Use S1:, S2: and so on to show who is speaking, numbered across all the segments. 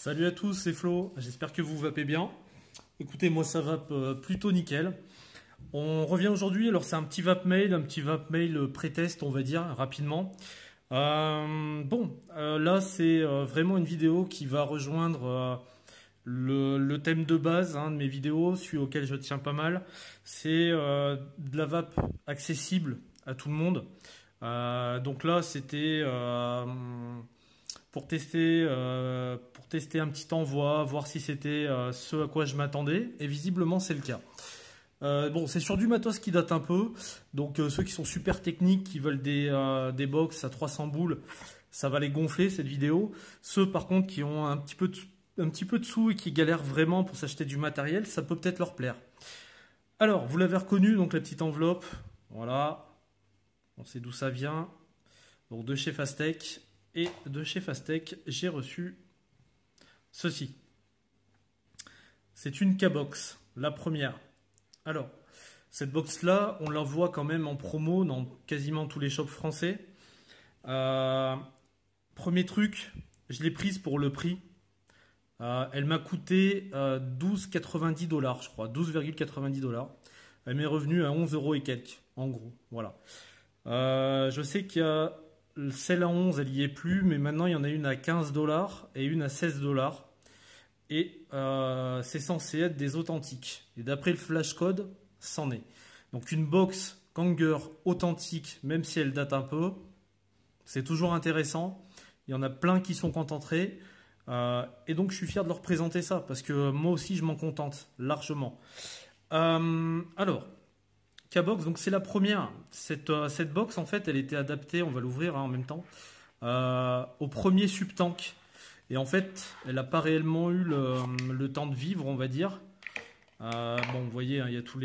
S1: Salut à tous, c'est Flo, j'espère que vous vapez bien. Écoutez, moi ça vape plutôt nickel. On revient aujourd'hui, alors c'est un petit vape mail pré-test on va dire, rapidement. Là c'est vraiment une vidéo qui va rejoindre le thème de base de mes vidéos, celui auquel je tiens pas mal. C'est de la vape accessible à tout le monde. Donc là c'était pour tester un petit envoi, voir si c'était ce à quoi je m'attendais, et visiblement c'est le cas. Bon, c'est sur du matos qui date un peu, donc ceux qui sont super techniques, qui veulent des box à 300 boules, ça va les gonfler cette vidéo. Ceux par contre qui ont un petit peu de sous et qui galèrent vraiment pour s'acheter du matériel, ça peut peut-être leur plaire. Alors, vous l'avez reconnu, donc la petite enveloppe, voilà, on sait d'où ça vient, donc de chez Fastech. Et de chez Fastech, j'ai reçu ceci. C'est une K-Box, la première. Alors, cette box-là, on la voit quand même en promo dans quasiment tous les shops français. Premier truc, je l'ai prise pour le prix. Elle m'a coûté 12,90 $, je crois, 12,90 $. Elle m'est revenue à 11 € et quelques, en gros. Voilà. Je sais qu'il y a celle à 11, elle y est plus, mais maintenant il y en a une à 15 $ et une à 16 $. Et c'est censé être des authentiques. Et d'après le flash code, c'en est. Donc une box Kanger authentique, même si elle date un peu, c'est toujours intéressant. Il y en a plein qui sont contentés. Et donc je suis fier de leur présenter ça, parce que moi aussi je m'en contente largement. Alors, K-Box, donc c'est la première. Cette box, en fait, elle était adaptée, on va l'ouvrir en même temps, au premier subtank. Et en fait, elle n'a pas réellement eu le temps de vivre, on va dire. Bon, vous voyez, il y a tous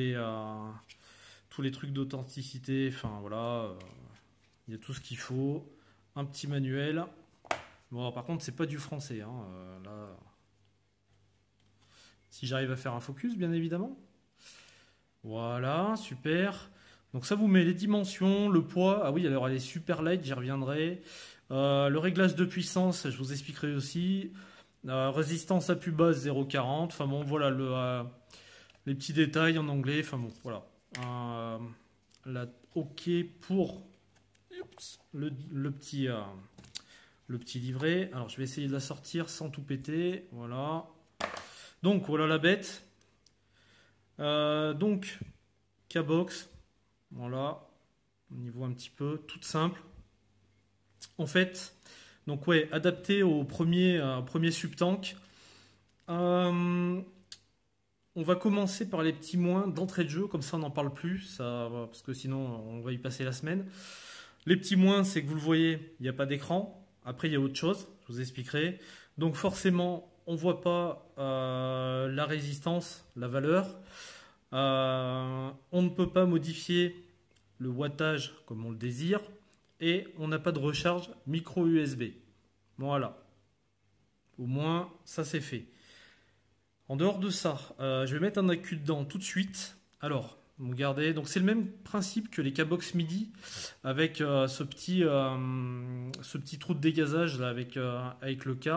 S1: les trucs d'authenticité. Enfin, voilà. Il y a tout ce qu'il faut. Un petit manuel. Bon, par contre, c'est pas du français. Là, si j'arrive à faire un focus, bien évidemment. Voilà, super. Donc ça vous met les dimensions, le poids. Ah oui, alors elle est super light, j'y reviendrai. Le réglage de puissance, je vous expliquerai aussi. Résistance à plus basse 0,40. Enfin bon, voilà les petits détails en anglais. Enfin bon, voilà. OK pour le petit livret. Alors je vais essayer de la sortir sans tout péter. Voilà. Donc voilà la bête. Donc K-Box, voilà, au niveau un petit peu, toute simple. En fait, donc ouais, adapté au premier subtank. On va commencer par les petits moins d'entrée de jeu, comme ça on n'en parle plus, ça, parce que sinon on va y passer la semaine. Les petits moins, c'est que vous le voyez, il n'y a pas d'écran. Après, il y a autre chose, je vous expliquerai. Donc forcément, on ne voit pas la résistance, la valeur. On ne peut pas modifier le wattage comme on le désire. Et on n'a pas de recharge micro USB. Voilà. Au moins, ça c'est fait. En dehors de ça, je vais mettre un accu dedans tout de suite. Alors, regardez, donc c'est le même principe que les K-Box MIDI avec ce petit trou de dégazage là, avec le K.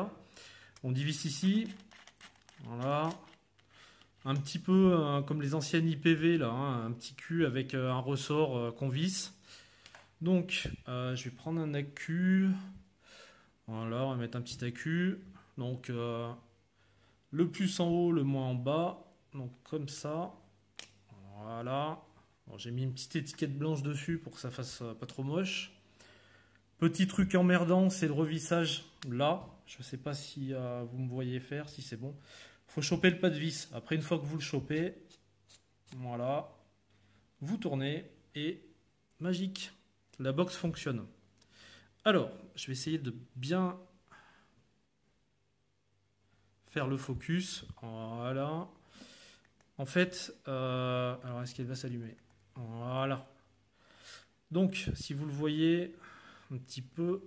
S1: On divise ici. Voilà. Un petit peu comme les anciennes IPV, là, un petit cul avec un ressort qu'on visse. Donc, je vais prendre un accu. Voilà, on va mettre un petit accu. Donc, le plus en haut, le moins en bas. Donc, comme ça. Voilà. Bon, j'ai mis une petite étiquette blanche dessus pour que ça fasse pas trop moche. Petit truc emmerdant, c'est le revissage là. Je ne sais pas si vous me voyez faire, si c'est bon. Il faut choper le pas de vis. Après, une fois que vous le chopez, voilà, vous tournez et magique, la box fonctionne. Alors, je vais essayer de bien faire le focus. Voilà. En fait, alors est-ce qu'elle va s'allumer? Voilà. Donc, si vous le voyez un petit peu,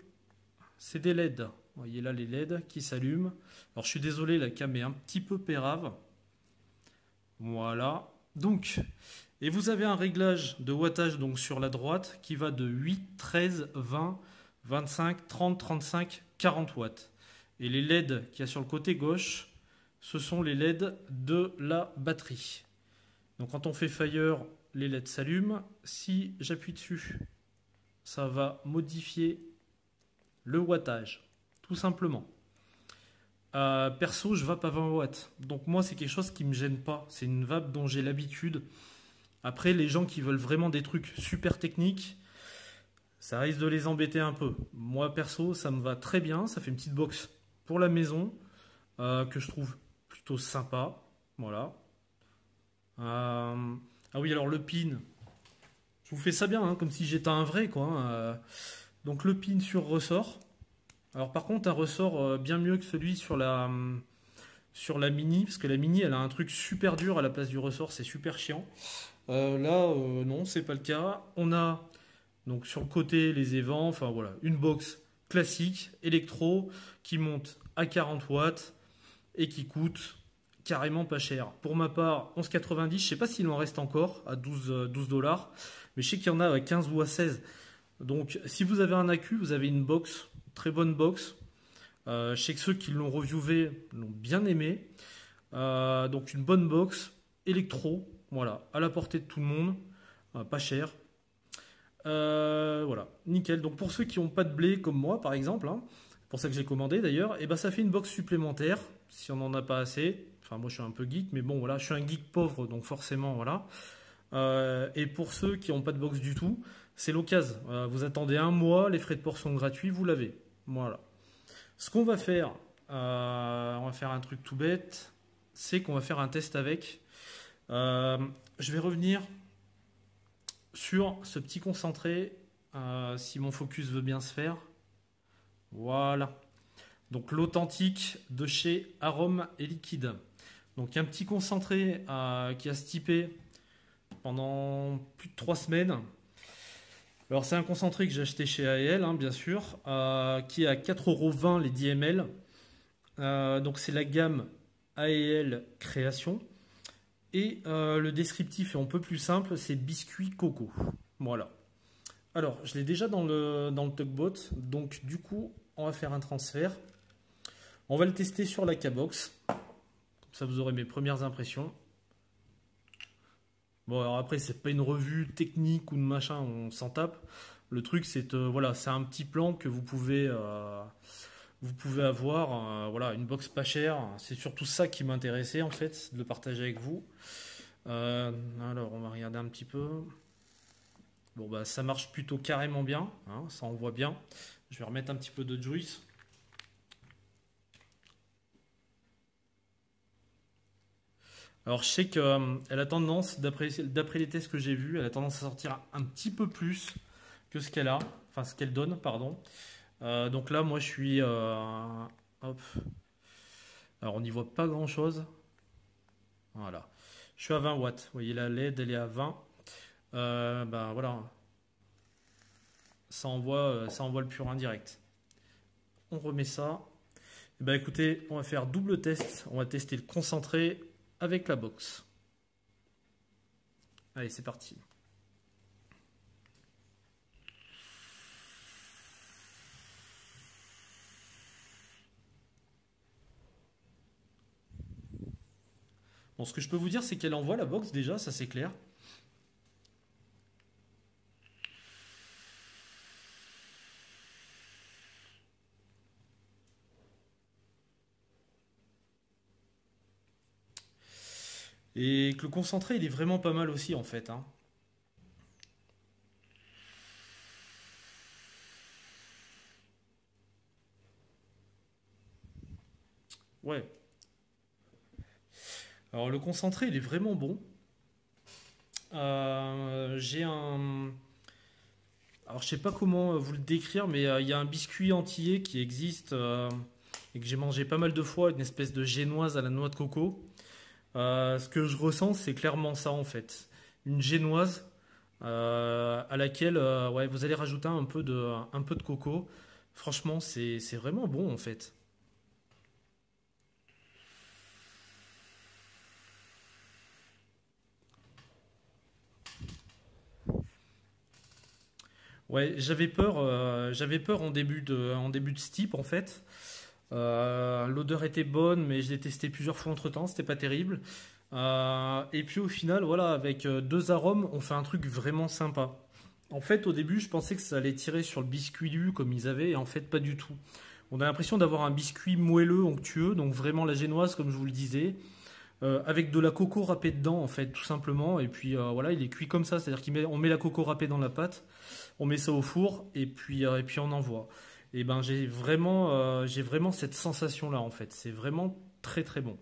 S1: c'est des LED. Vous voyez là les LED qui s'allument. Alors, je suis désolé, la cam est un petit peu pérave. Voilà. Donc, et vous avez un réglage de wattage donc sur la droite qui va de 8, 13, 20, 25, 30, 35, 40 watts. Et les LED qu'il y a sur le côté gauche, ce sont les LED de la batterie. Donc quand on fait fire, les LED s'allument. Si j'appuie dessus, ça va modifier le wattage, tout simplement. Perso, je vape à 20 watts. Donc moi, c'est quelque chose qui ne me gêne pas. C'est une vape dont j'ai l'habitude. Après, les gens qui veulent vraiment des trucs super techniques, ça risque de les embêter un peu. Moi, perso, ça me va très bien. Ça fait une petite box pour la maison que je trouve plutôt sympa. Voilà. Ah oui, alors le pin. Je vous fais ça bien, hein, comme si j'étais un vrai, quoi. Donc le pin sur ressort. Alors par contre, un ressort bien mieux que celui sur la Mini, parce que la Mini, elle a un truc super dur à la place du ressort, c'est super chiant. Là, non, c'est pas le cas. On a donc sur le côté les évents, enfin voilà, une box classique, électro, qui monte à 40 watts et qui coûte carrément pas cher. Pour ma part, 11,90, je sais pas s'il en reste encore à 12 dollars, mais je sais qu'il y en a à 15 ou à 16. Donc si vous avez un accu, vous avez une box, très bonne box. Je sais que ceux qui l'ont reviewé l'ont bien aimé. Donc une bonne box, électro, voilà, à la portée de tout le monde, pas cher. Voilà, nickel. Donc pour ceux qui n'ont pas de blé comme moi par exemple, hein, pour ça que j'ai commandé d'ailleurs, et ben ça fait une box supplémentaire si on n'en a pas assez. Enfin moi je suis un peu geek, mais bon voilà, je suis un geek pauvre donc forcément voilà. Et pour ceux qui n'ont pas de box du tout, c'est l'occasion. Vous attendez un mois, les frais de port sont gratuits, vous l'avez. Voilà. Ce qu'on va faire, on va faire un truc tout bête, c'est qu'on va faire un test avec. Je vais revenir sur ce petit concentré, si mon focus veut bien se faire. Voilà. Donc l'authentique de chez Arôme et Liquide. Donc un petit concentré qui a steepé pendant plus de 3 semaines. Alors c'est un concentré que j'ai acheté chez AEL, hein, bien sûr, qui est à 4,20 € les 10 ml. Donc c'est la gamme AEL Création. Et le descriptif est un peu plus simple, c'est biscuit coco. Voilà. Alors je l'ai déjà dans le Tugboat, donc du coup on va faire un transfert. On va le tester sur la K-Box. Comme ça vous aurez mes premières impressions. Bon, alors après, c'est pas une revue technique ou de machin, on s'en tape. Le truc, c'est voilà, c'est un petit plan que vous pouvez avoir. Voilà, une box pas chère. C'est surtout ça qui m'intéressait en fait, de le partager avec vous. Alors, on va regarder un petit peu. Bon, bah, ça marche plutôt carrément bien. Hein, ça on voit bien. Je vais remettre un petit peu de juice. Alors je sais qu'elle a tendance, d'après les tests que j'ai vus, elle a tendance à sortir un petit peu plus que ce qu'elle a, enfin ce qu'elle donne, pardon. Donc là, moi je suis... hop. Alors on n'y voit pas grand chose. Voilà. Je suis à 20 watts. Vous voyez la LED, elle est à 20. Ben voilà. Ça envoie le purin direct. On remet ça. Et ben écoutez, on va faire double test. On va tester le concentré avec la box. Allez, c'est parti. Bon, ce que je peux vous dire, c'est qu'elle envoie la box déjà, ça c'est clair. Et que le concentré, il est vraiment pas mal aussi en fait, hein. Ouais. Alors le concentré, il est vraiment bon. J'ai un... Alors je sais pas comment vous le décrire, mais il y a un biscuit antillais qui existe et que j'ai mangé pas mal de fois, une espèce de génoise à la noix de coco. Ce que je ressens, c'est clairement ça en fait. Une génoise à laquelle ouais, vous allez rajouter un peu de coco. Franchement, c'est vraiment bon en fait. Ouais, j'avais peur en début de steep en fait. L'odeur était bonne, mais je l'ai testé plusieurs fois entre temps, c'était pas terrible. Et puis au final, voilà, avec deux arômes, on fait un truc vraiment sympa. En fait, au début, je pensais que ça allait tirer sur le biscuit lu comme ils avaient, et en fait, pas du tout. On a l'impression d'avoir un biscuit moelleux, onctueux, donc vraiment la génoise, comme je vous le disais, avec de la coco râpée dedans, en fait, tout simplement. Et puis voilà, il est cuit comme ça, c'est-à-dire qu'on met la coco râpée dans la pâte, on met ça au four, et puis on envoie. Et ben, j'ai vraiment cette sensation-là, en fait. C'est vraiment très très bon.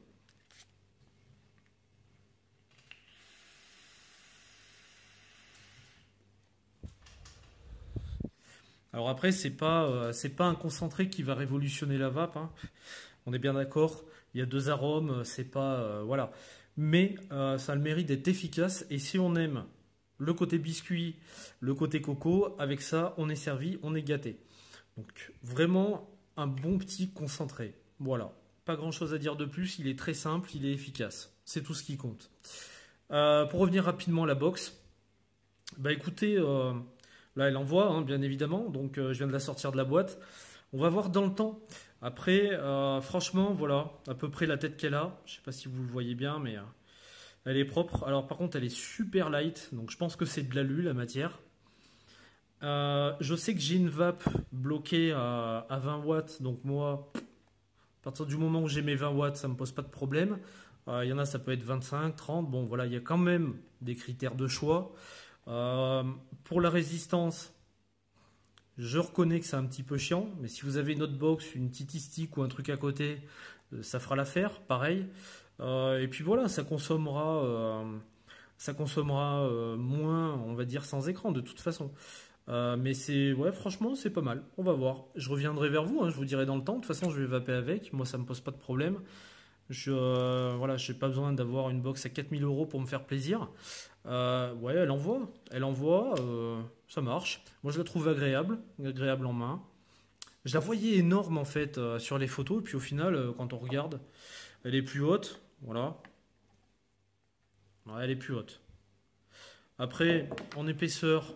S1: Alors après, c'est pas un concentré qui va révolutionner la vape, hein. On est bien d'accord. Il y a deux arômes, c'est pas voilà. Mais ça a le mérite d'être efficace. Et si on aime le côté biscuit, le côté coco, avec ça, on est servi, on est gâté. Donc vraiment un bon petit concentré. Voilà. Pas grand chose à dire de plus. Il est très simple, il est efficace. C'est tout ce qui compte. Pour revenir rapidement à la box, bah écoutez. Là, elle envoie, hein, bien évidemment. Donc, je viens de la sortir de la boîte. On va voir dans le temps. Après, franchement, voilà, à peu près la tête qu'elle a. Je ne sais pas si vous le voyez bien, mais elle est propre. Alors, par contre, elle est super light. Donc, je pense que c'est de l'alu, la matière. Je sais que j'ai une vape bloquée à 20 watts. Donc, moi, à partir du moment où j'ai mes 20 watts, ça ne me pose pas de problème. Il y en a, ça peut être 25, 30. Bon, voilà, il y a quand même des critères de choix. Pour la résistance, je reconnais que c'est un petit peu chiant, mais si vous avez une autre box, une petite stick ou un truc à côté, ça fera l'affaire, pareil. Et puis voilà, ça consommera moins, on va dire, sans écran de toute façon. Mais c'est, ouais, franchement, c'est pas mal. On va voir. Je reviendrai vers vous, hein, je vous dirai dans le temps. De toute façon, je vais vaper avec. Moi, ça me pose pas de problème. Voilà, j'ai pas besoin d'avoir une box à 4000 euros pour me faire plaisir. Ouais, elle envoie, ça marche. Moi, je la trouve agréable, agréable en main. Je la voyais énorme en fait sur les photos, et puis au final, quand on regarde, elle est plus haute. Voilà, ouais, elle est plus haute. Après, en épaisseur,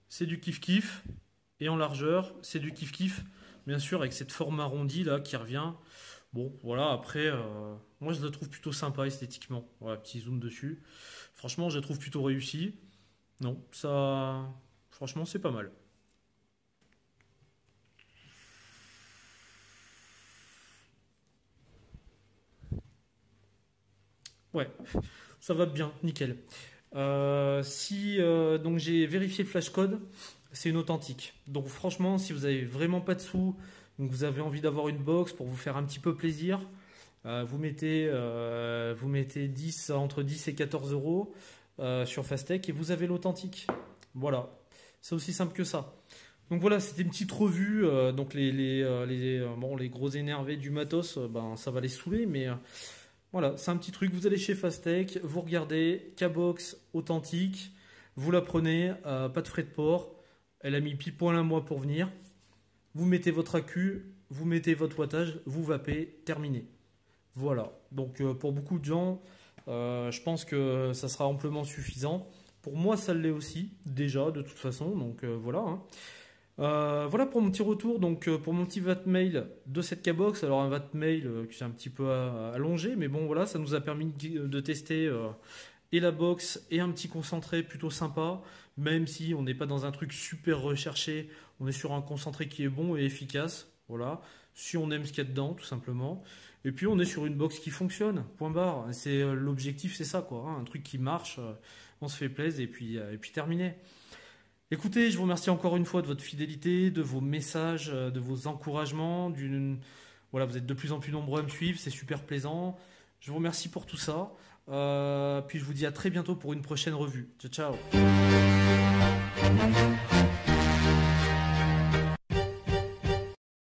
S1: c'est du kiff-kiff, et en largeur, c'est du kiff-kiff. Bien sûr, avec cette forme arrondie là qui revient. Bon, voilà, après, moi je la trouve plutôt sympa esthétiquement. Voilà, petit zoom dessus. Franchement, je la trouve plutôt réussie. Non, ça. Franchement, c'est pas mal. Ouais, ça va bien, nickel. Si donc j'ai vérifié le flashcode, c'est une authentique. Donc franchement, si vous avez vraiment pas de sous, donc vous avez envie d'avoir une box pour vous faire un petit peu plaisir, vous mettez 10, entre 10 et 14 euros sur Fastech et vous avez l'authentique. Voilà, c'est aussi simple que ça. Donc voilà, c'était une petite revue. Donc bon, les gros énervés du matos, ben, ça va les saouler, mais voilà, c'est un petit truc. Vous allez chez Fastech, vous regardez, K-Box authentique, vous la prenez, pas de frais de port. Elle a mis pile poil un mois pour venir. Vous mettez votre accu, vous mettez votre wattage, vous vapez, terminé. Voilà, donc pour beaucoup de gens, je pense que ça sera amplement suffisant. Pour moi, ça l'est aussi, déjà, de toute façon, donc voilà, hein. Voilà pour mon petit retour, donc pour mon petit vat mail de cette K-Box. Alors un vat mail qui est un petit peu allongé, mais bon voilà, ça nous a permis de tester et la box et un petit concentré plutôt sympa, même si on n'est pas dans un truc super recherché, on est sur un concentré qui est bon et efficace, voilà, si on aime ce qu'il y a dedans tout simplement. Et puis on est sur une box qui fonctionne, point barre. C'est l'objectif, c'est ça quoi, hein, un truc qui marche, on se fait plaisir et puis terminé. Écoutez, je vous remercie encore une fois de votre fidélité, de vos messages, de vos encouragements. Voilà, vous êtes de plus en plus nombreux à me suivre, c'est super plaisant. Je vous remercie pour tout ça. Puis je vous dis à très bientôt pour une prochaine revue. Ciao, ciao.